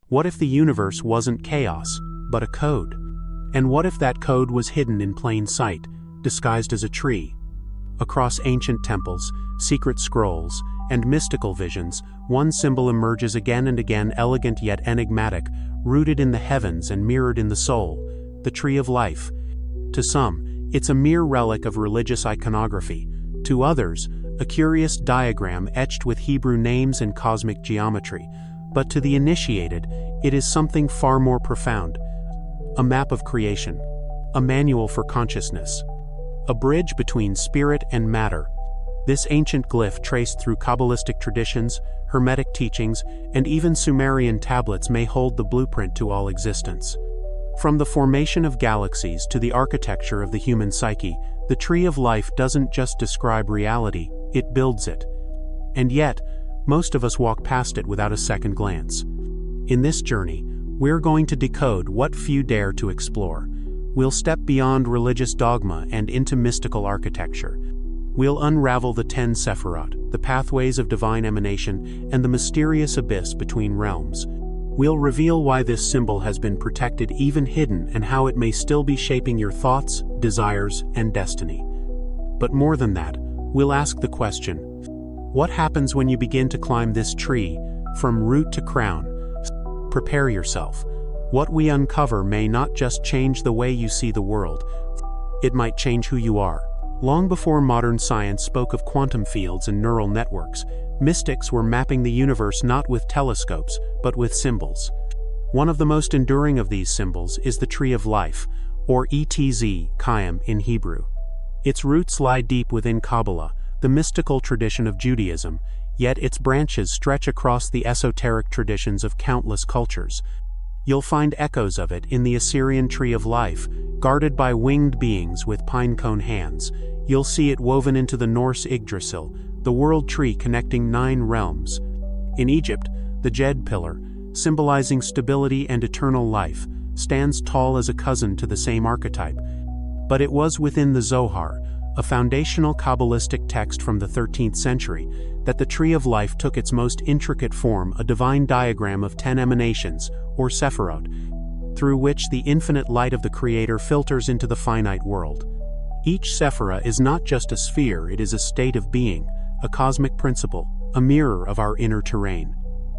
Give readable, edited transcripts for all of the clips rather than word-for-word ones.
What if the universe wasn't chaos, but a code? And what if that code was hidden in plain sight, disguised as a tree? Across ancient temples, secret scrolls, and mystical visions, one symbol emerges again and again, elegant yet enigmatic, rooted in the heavens and mirrored in the soul: the Tree of Life. To some, it's a mere relic of religious iconography. To others, a curious diagram etched with Hebrew names and cosmic geometry. But to the initiated, it is something far more profound: a map of creation, a manual for consciousness, a bridge between spirit and matter. This ancient glyph, traced through Kabbalistic traditions, Hermetic teachings, and even Sumerian tablets, may hold the blueprint to all existence. From the formation of galaxies to the architecture of the human psyche, the Tree of Life doesn't just describe reality, it builds it. And yet, most of us walk past it without a second glance. In this journey, we're going to decode what few dare to explore. We'll step beyond religious dogma and into mystical architecture. We'll unravel the 10 Sephirot, the pathways of divine emanation, and the mysterious abyss between realms. We'll reveal why this symbol has been protected, even hidden, and how it may still be shaping your thoughts, desires, and destiny. But more than that, we'll ask the question: what happens when you begin to climb this tree, from root to crown? Prepare yourself. What we uncover may not just change the way you see the world, it might change who you are. Long before modern science spoke of quantum fields and neural networks, mystics were mapping the universe not with telescopes, but with symbols. One of the most enduring of these symbols is the Tree of Life, or Etz Chaim in Hebrew. Its roots lie deep within Kabbalah, the mystical tradition of Judaism, yet its branches stretch across the esoteric traditions of countless cultures. You'll find echoes of it in the Assyrian Tree of Life, guarded by winged beings with pine-cone hands. You'll see it woven into the Norse Yggdrasil, the world tree connecting 9 realms. In Egypt, the Djed pillar, symbolizing stability and eternal life, stands tall as a cousin to the same archetype. But it was within the Zohar, a foundational Kabbalistic text from the 13th century, that the Tree of Life took its most intricate form, a divine diagram of 10 emanations, or Sephirot, through which the infinite light of the Creator filters into the finite world. Each Sephirah is not just a sphere, it is a state of being, a cosmic principle, a mirror of our inner terrain.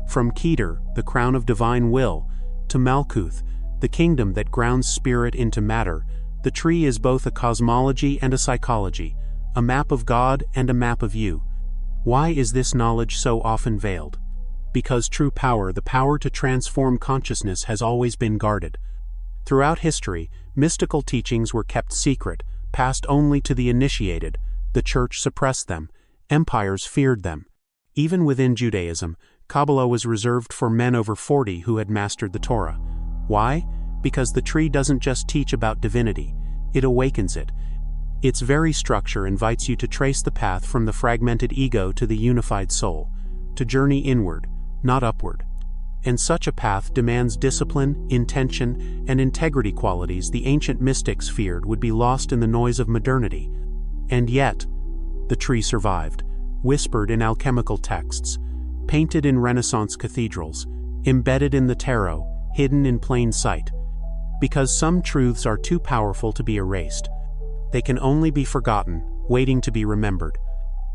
From Keter, the crown of divine will, to Malkuth, the kingdom that grounds spirit into matter, the tree is both a cosmology and a psychology, a map of God and a map of you. Why is this knowledge so often veiled? Because true power, the power to transform consciousness, has always been guarded. Throughout history, mystical teachings were kept secret, passed only to the initiated. The church suppressed them. Empires feared them. Even within Judaism, Kabbalah was reserved for men over 40 who had mastered the Torah. Why? Because the tree doesn't just teach about divinity, it awakens it. Its very structure invites you to trace the path from the fragmented ego to the unified soul, to journey inward, not upward. And such a path demands discipline, intention, and integrity, qualities the ancient mystics feared would be lost in the noise of modernity. And yet, the tree survived, whispered in alchemical texts, painted in Renaissance cathedrals, embedded in the tarot, hidden in plain sight. Because some truths are too powerful to be erased. They can only be forgotten, waiting to be remembered.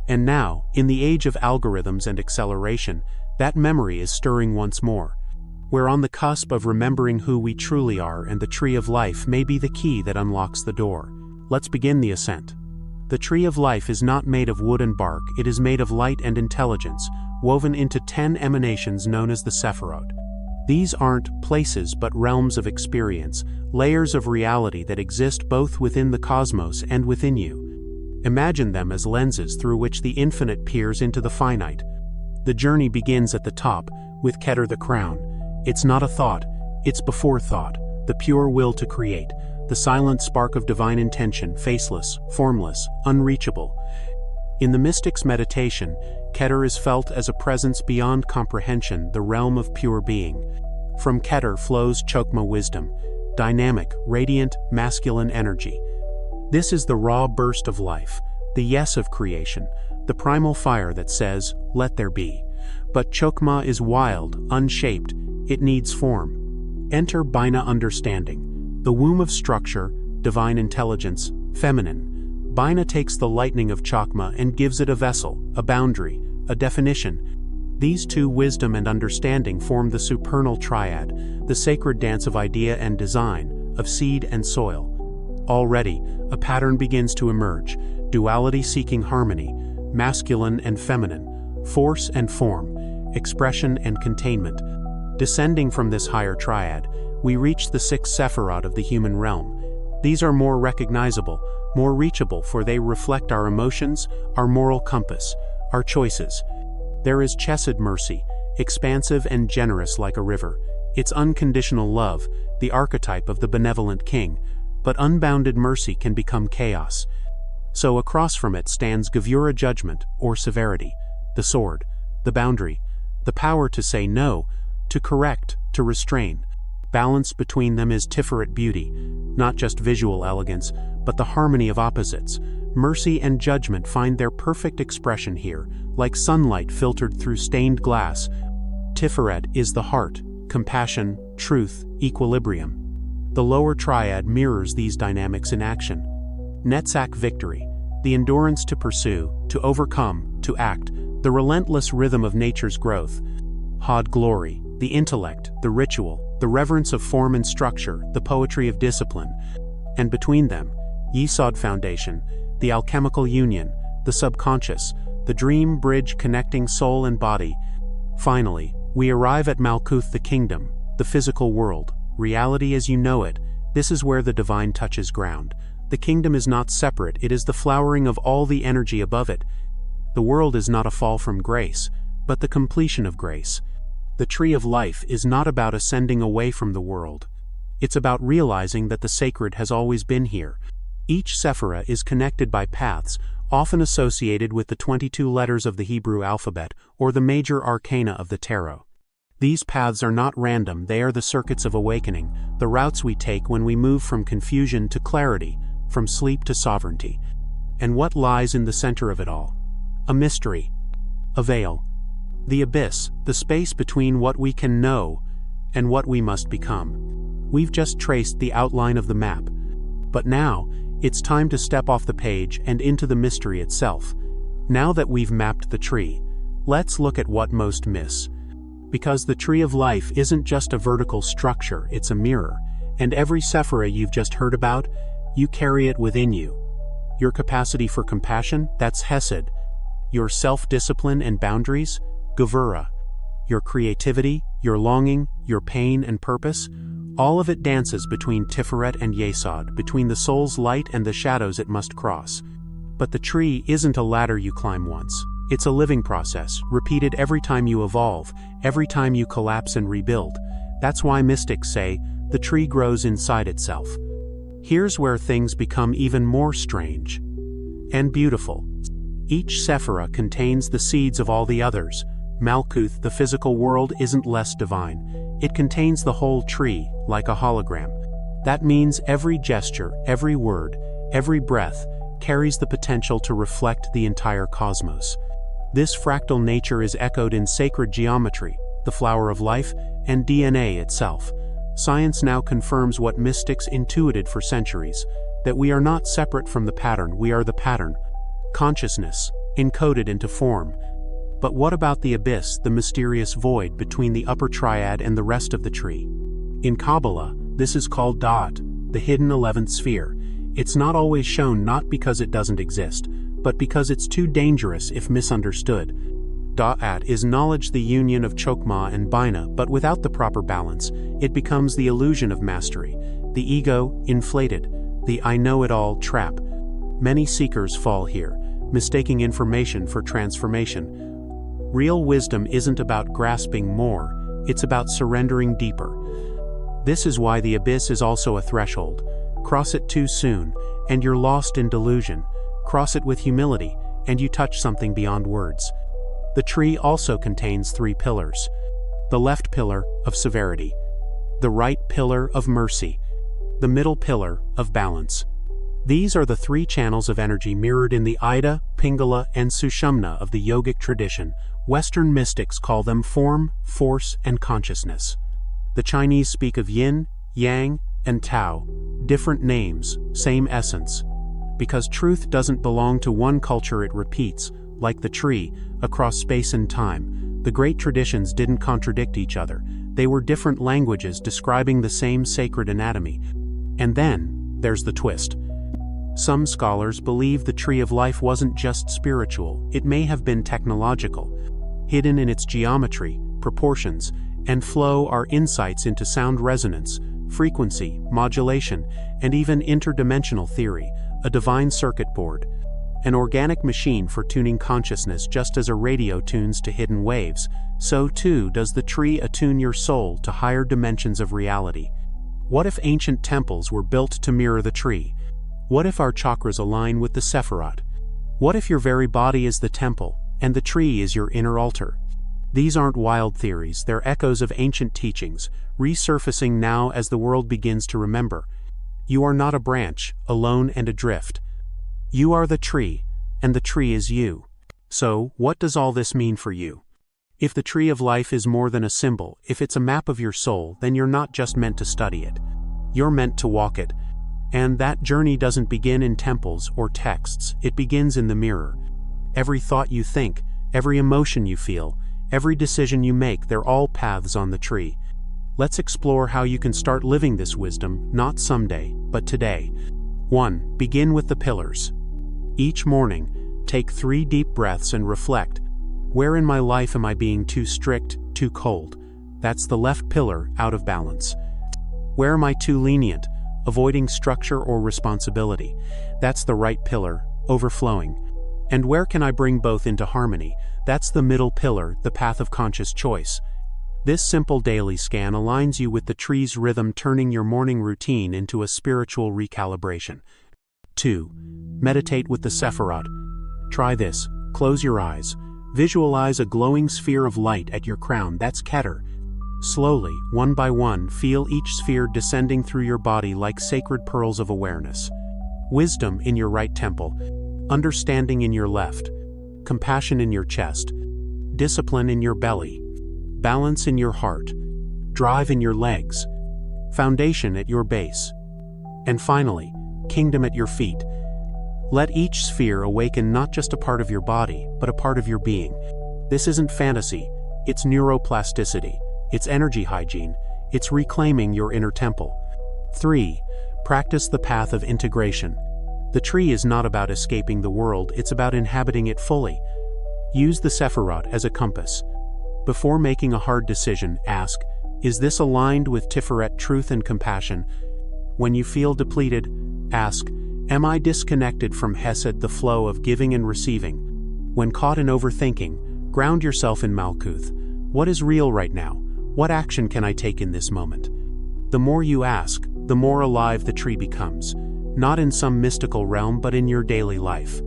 And now, in the age of algorithms and acceleration, that memory is stirring once more. We're on the cusp of remembering who we truly are, and the Tree of Life may be the key that unlocks the door. Let's begin the ascent. The Tree of Life is not made of wood and bark, it is made of light and intelligence, woven into 10 emanations known as the Sephirot. These aren't places but realms of experience, layers of reality that exist both within the cosmos and within you. Imagine them as lenses through which the infinite peers into the finite. The journey begins at the top, with Keter the crown. It's not a thought, it's before thought, the pure will to create, the silent spark of divine intention, faceless, formless, unreachable. In the mystic's meditation, Keter is felt as a presence beyond comprehension, the realm of pure being. From Keter flows Chokmah wisdom, dynamic, radiant, masculine energy. This is the raw burst of life, the yes of creation, the primal fire that says, "Let there be." But Chokmah is wild, unshaped. It needs form. Enter Bina understanding, the womb of structure, divine intelligence, feminine. Bina takes the lightning of Chakma and gives it a vessel, a boundary, a definition. These two, wisdom and understanding, form the supernal triad, the sacred dance of idea and design, of seed and soil. Already, a pattern begins to emerge, duality seeking harmony, masculine and feminine, force and form, expression and containment. Descending from this higher triad, we reach the 6 Sephirot of the human realm. These are more recognizable, more reachable, for they reflect our emotions, our moral compass, our choices. There is Chesed mercy, expansive and generous like a river. It's unconditional love, the archetype of the benevolent king. But unbounded mercy can become chaos. So across from it stands Gevura, judgment, or severity, the sword, the boundary, the power to say no, to correct, to restrain. Balance between them is Tiferet, beauty, not just visual elegance, but the harmony of opposites. Mercy and judgment find their perfect expression here, like sunlight filtered through stained glass. Tiferet is the heart, compassion, truth, equilibrium. The lower triad mirrors these dynamics in action. Netzach, victory, the endurance to pursue, to overcome, to act, the relentless rhythm of nature's growth. Hod, glory, the intellect, the ritual, the reverence of form and structure, the poetry of discipline. And between them, Yesod, foundation, the alchemical union, the subconscious, the dream bridge connecting soul and body. Finally, we arrive at Malkuth, the kingdom, the physical world, reality as you know it. This is where the divine touches ground. The kingdom is not separate, it is the flowering of all the energy above it. The world is not a fall from grace, but the completion of grace. The tree of life is not about ascending away from the world. It's about realizing that the sacred has always been here. Each Sephirah is connected by paths, often associated with the 22 letters of the Hebrew alphabet or the major arcana of the tarot. These paths are not random, they are the circuits of awakening, the routes we take when we move from confusion to clarity, from sleep to sovereignty. And what lies in the center of it all? A mystery, a veil, the abyss, the space between what we can know and what we must become. We've just traced the outline of the map, but now it's time to step off the page and into the mystery itself. Now that we've mapped the tree, let's look at what most miss. Because the tree of life isn't just a vertical structure, it's a mirror, and every Sephirah you've just heard about, you carry it within you. Your capacity for compassion, that's Hesed. Your self-discipline and boundaries, Gevura. Your creativity, your longing, your pain and purpose, all of it dances between Tiferet and Yesod, between the soul's light and the shadows it must cross. But the tree isn't a ladder you climb once. It's a living process, repeated every time you evolve, every time you collapse and rebuild. That's why mystics say, the tree grows inside itself. Here's where things become even more strange and beautiful. Each Sephirah contains the seeds of all the others. Malkuth, the physical world, isn't less divine. It contains the whole tree, like a hologram. That means every gesture, every word, every breath carries the potential to reflect the entire cosmos. This fractal nature is echoed in sacred geometry, the flower of life, and DNA itself. Science now confirms what mystics intuited for centuries, that we are not separate from the pattern, we are the pattern. Consciousness, encoded into form. But what about the abyss, the mysterious void between the upper triad and the rest of the tree? In Kabbalah, this is called Da'at, the hidden 11th sphere. It's not always shown, not because it doesn't exist, but because it's too dangerous if misunderstood. Da'at is knowledge, the union of Chokmah and Bina, but without the proper balance, it becomes the illusion of mastery, the ego, inflated, the I know-it-all trap. Many seekers fall here, mistaking information for transformation. Real wisdom isn't about grasping more, it's about surrendering deeper. This is why the abyss is also a threshold. Cross it too soon, and you're lost in delusion. Cross it with humility, and you touch something beyond words. The tree also contains 3 pillars. The left pillar of severity, the right pillar of mercy, the middle pillar of balance. These are the 3 channels of energy mirrored in the Ida, Pingala, and Sushumna of the yogic tradition. Western mystics call them form, force, and consciousness. The Chinese speak of yin, yang, and Tao, different names, same essence. Because truth doesn't belong to one culture, it repeats, like the tree, across space and time. The great traditions didn't contradict each other. They were different languages describing the same sacred anatomy. And then, there's the twist. Some scholars believe the tree of life wasn't just spiritual, it may have been technological. Hidden in its geometry, proportions, and flow are insights into sound resonance, frequency, modulation, and even interdimensional theory, a divine circuit board. An organic machine for tuning consciousness. Just as a radio tunes to hidden waves, so too does the tree attune your soul to higher dimensions of reality. What if ancient temples were built to mirror the tree? What if our chakras align with the Sephirot? What if your very body is the temple, and the tree is your inner altar? These aren't wild theories, they're echoes of ancient teachings, resurfacing now as the world begins to remember. You are not a branch, alone and adrift. You are the tree, and the tree is you. So, what does all this mean for you? If the tree of life is more than a symbol, if it's a map of your soul, then you're not just meant to study it. You're meant to walk it. And that journey doesn't begin in temples or texts, it begins in the mirror. Every thought you think, every emotion you feel, every decision you make, they're all paths on the tree. Let's explore how you can start living this wisdom, not someday, but today. 1. Begin with the pillars. Each morning, take 3 deep breaths and reflect. Where in my life am I being too strict, too cold? That's the left pillar, out of balance. Where am I too lenient, avoiding structure or responsibility? That's the right pillar, overflowing. And where can I bring both into harmony? That's the middle pillar, the path of conscious choice. This simple daily scan aligns you with the tree's rhythm, turning your morning routine into a spiritual recalibration. 2. Meditate with the Sephirot. Try this. Close your eyes. Visualize a glowing sphere of light at your crown. That's Keter. Slowly, one by one, feel each sphere descending through your body like sacred pearls of awareness. Wisdom in your right temple. Understanding in your left. Compassion in your chest. Discipline in your belly. Balance in your heart. Drive in your legs. Foundation at your base. And finally, kingdom at your feet. Let each sphere awaken not just a part of your body, but a part of your being. This isn't fantasy, it's neuroplasticity, it's energy hygiene, it's reclaiming your inner temple. 3. Practice the path of integration. The tree is not about escaping the world, it's about inhabiting it fully. Use the Sephirot as a compass. Before making a hard decision, ask, is this aligned with Tiferet, truth and compassion? When you feel depleted, ask, am I disconnected from Hesed, the flow of giving and receiving? When caught in overthinking, ground yourself in Malkuth. What is real right now? What action can I take in this moment? The more you ask, the more alive the tree becomes, not in some mystical realm but in your daily life.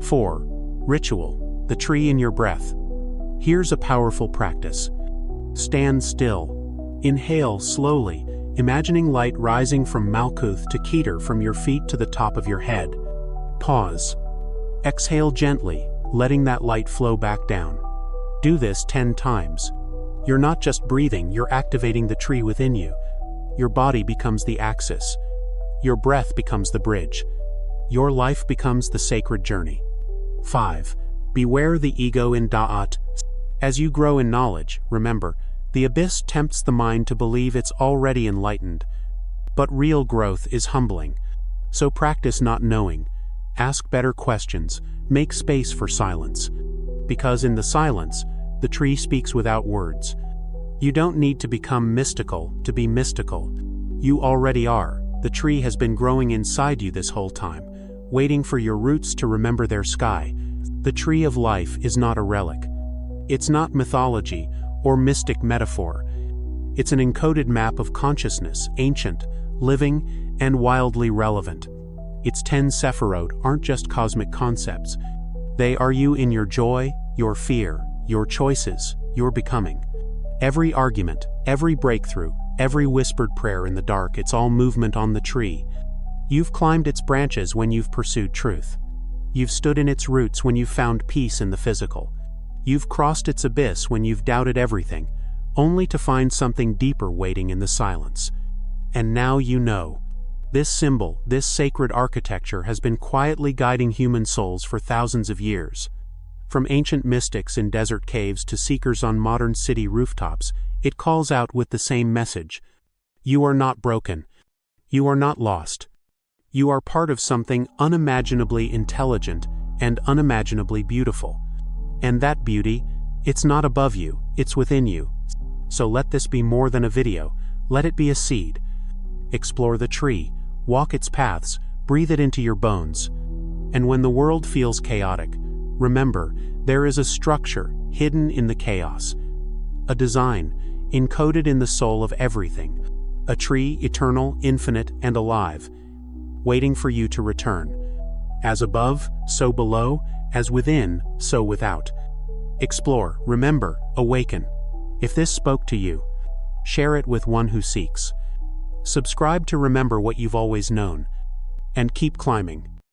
4. Ritual, the tree in your breath. Here's a powerful practice. Stand still. Inhale slowly, imagining light rising from Malkuth to Keter, from your feet to the top of your head. Pause. Exhale gently, letting that light flow back down. Do this 10 times. You're not just breathing, you're activating the tree within you. Your body becomes the axis. Your breath becomes the bridge. Your life becomes the sacred journey. 5. Beware the ego in Da'at. As you grow in knowledge, remember, the abyss tempts the mind to believe it's already enlightened. But real growth is humbling. So practice not knowing. Ask better questions. Make space for silence. Because in the silence, the tree speaks without words. You don't need to become mystical to be mystical. You already are. The tree has been growing inside you this whole time, waiting for your roots to remember their sky. The tree of life is not a relic. It's not mythology or mystic metaphor. It's an encoded map of consciousness, ancient, living, and wildly relevant. Its 10 Sephirot aren't just cosmic concepts. They are you in your joy, your fear, your choices, your becoming. Every argument, every breakthrough, every whispered prayer in the dark, it's all movement on the tree. You've climbed its branches when you've pursued truth. You've stood in its roots when you've found peace in the physical. You've crossed its abyss when you've doubted everything, only to find something deeper waiting in the silence. And now you know. This symbol, this sacred architecture has been quietly guiding human souls for thousands of years. From ancient mystics in desert caves to seekers on modern city rooftops, it calls out with the same message. You are not broken. You are not lost. You are part of something unimaginably intelligent and unimaginably beautiful. And that beauty, it's not above you, it's within you. So let this be more than a video, let it be a seed. Explore the tree, walk its paths, breathe it into your bones. And when the world feels chaotic, remember, there is a structure hidden in the chaos. A design, encoded in the soul of everything. A tree eternal, infinite, and alive, waiting for you to return. As above, so below, as within, so without. Explore, remember, awaken. If this spoke to you, share it with one who seeks. Subscribe to remember what you've always known. And keep climbing.